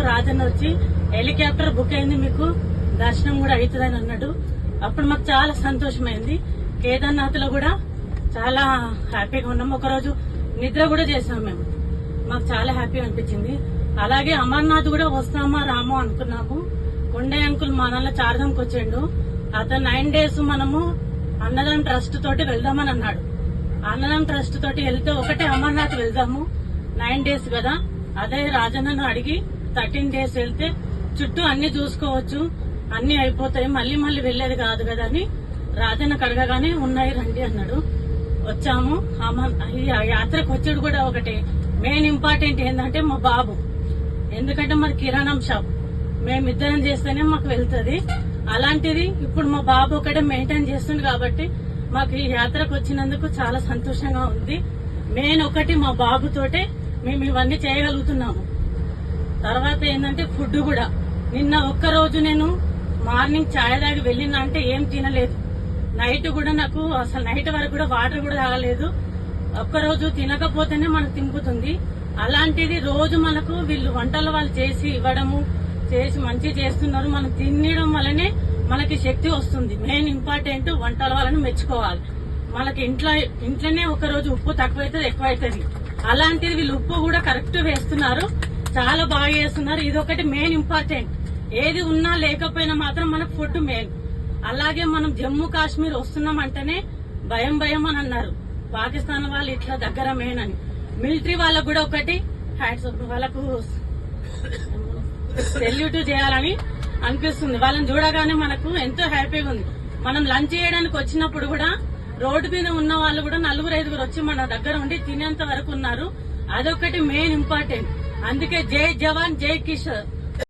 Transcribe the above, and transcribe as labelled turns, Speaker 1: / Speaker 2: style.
Speaker 1: రాజన్న వచ్చి helicopter book అయింది, మీకు దర్శనం కూడా అవుతుందని అన్నాడు. అప్పుడు మాకు చాలా సంతోషమైంది. కేదార్నాథ్ లో కూడా చాలా హ్యాపీగా ఉన్నాము. ఒకరోజు నిద్ర కూడా చేసాం మేము, మాకు చాలా హ్యాపీ అనిపించింది. అలాగే అమర్నాథ్ కూడా వస్తామా రామో అనుకున్నాము. కొండే అంకుల్ మా నాన్న చార్ధాంకి వచ్చిండు. అతను 9 days మనము అన్నదానం ట్రస్ట్ తోటి వెళ్దామని అన్నాడు. అన్నదానం ట్రస్ట్ తోటి వెళ్తే ఒకటే అమర్నాథ్ వెళ్దాము, 9 days కదా. అదే రాజన్నను అడిగి 13 days వెళ్తే చుట్టూ అన్ని చూసుకోవచ్చు, అన్ని అయిపోతాయి, మళ్ళీ మళ్ళీ వెళ్లేది కాదు కదా అని రాజన్నకు అడగగానే ఉన్నాయి రండి అన్నాడు. వచ్చాము. ఈ యాత్రకు వచ్చాడు కూడా ఒకటి మెయిన్ ఇంపార్టెంట్ ఏంటంటే మా బాబు, ఎందుకంటే మాది కిరాణం షాప్, మేమిద్దరం చేస్తేనే మాకు వెళ్తుంది. అలాంటిది ఇప్పుడు మా బాబు ఒకటే మెయింటైన్ చేస్తుంది కాబట్టి మాకు ఈ యాత్రకు వచ్చినందుకు చాలా సంతోషంగా ఉంది. మెయిన్ ఒకటి మా బాబుతోటే మేము ఇవన్నీ చేయగలుగుతున్నాము. తర్వాత ఏంటంటే ఫుడ్ కూడా, నిన్న ఒక్కరోజు నేను మార్నింగ్ ఛాయ్ తాగి వెళ్ళినా అంటే ఏం తినలేదు. నైట్ కూడా నాకు అసలు నైట్ వరకు కూడా వాటర్ కూడా తాగలేదు. ఒక్కరోజు తినకపోతేనే మనకు తింపుతుంది. అలాంటిది రోజు మనకు వీళ్ళు వంటలు వాళ్ళు చేసి ఇవ్వడము, చేసి మంచి చేస్తున్నారు. మనం తినడం వల్లనే మనకి శక్తి వస్తుంది. మెయిన్ ఇంపార్టెంట్ వంటల వాళ్ళని మెచ్చుకోవాలి. మనకి ఇంట్లోనే ఒకరోజు ఉప్పు తక్కువైతుంది, ఎక్కువ అవుతుంది. అలాంటిది వీళ్ళు ఉప్పు కూడా కరెక్ట్ వేస్తున్నారు, చాలా బాగా చేస్తున్నారు. ఇది ఒకటి మెయిన్ ఇంపార్టెంట్. ఏది ఉన్నా లేకపోయినా మాత్రం మనకు ఫుడ్ మెయిన్. అలాగే మనం జమ్మూ కాశ్మీర్ వస్తున్నాం అంటేనే భయం భయం అని అన్నారు. పాకిస్తాన్ వాళ్ళు ఇట్లా దగ్గర మెయిన్ అని. మిలిటరీ వాళ్ళకు కూడా ఒకటి హ్యాట్స్ వాళ్ళకు సెల్యూట్ చేయాలని అనిపిస్తుంది. వాళ్ళని చూడగానే మనకు ఎంతో హ్యాపీగా ఉంది. మనం లంచ్ చేయడానికి వచ్చినప్పుడు కూడా రోడ్డు మీద ఉన్న వాళ్ళు కూడా 4-5 వచ్చి మన దగ్గర ఉండి తినేంత వరకు ఉన్నారు. అదొకటి మెయిన్ ఇంపార్టెంట్. అందుకే జై జవాన్ జై కిషోర్.